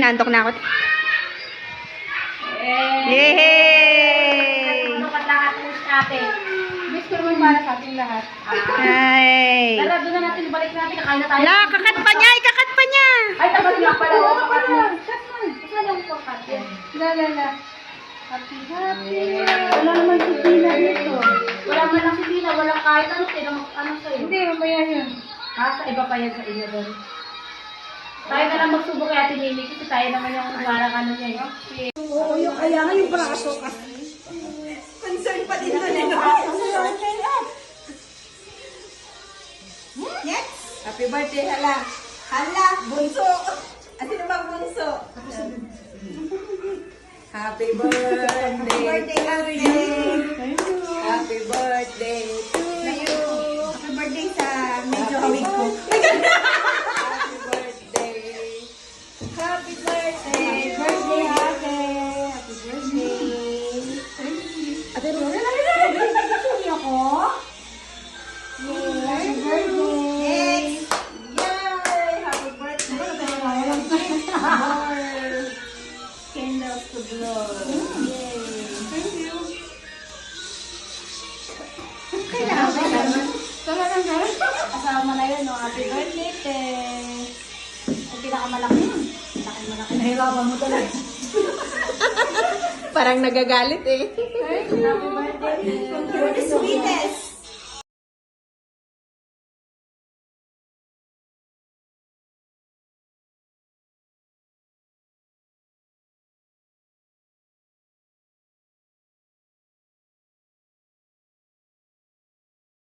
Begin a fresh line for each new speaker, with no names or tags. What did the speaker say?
Hinandok na ako. Yay!
Ano ka lahat ng ate? Miss ko naman para sa ating lahat.
Ay!
Tara, doon na natin, balik natin, kakain na tayo.
La, kakat pa niya! Ikakat pa niya!
Ay, tapat nga pala. Kakat mo. Saan yung kakat? La. Happy. Wala naman si Tina dito. Wala man lang si Tina, walang kahit ano, ano sa'yo. Hindi, mamaya yun. Sa iba pa yan sa inyo doon. Tayo na lang magsubok kay Ate Nini kasi tayo naman yung parang ano niya eh.
Oo, yung kaya nga yung braso ka. Concern pa din doon eh. Yes! Happy birthday, hala. Hala, bunso. At sino bang bunso? Happy birthday to you. Happy birthday to you. Happy birthday sa medyo hawig ko. Happy birthday. Happy birthday. Happy birthday, ate. Happy birthday. Ate, Happy ako? Happy birthday. Yay! Happy birthday. More candles to blow. Yay! Thank you. Kasama na yun, no? Happy birthday, te. Ang pinakamalaki yun. Malaki. Nahirapan mo talaga.
Parang nagagalit eh.
Happy birthday, te. You're the sweetest.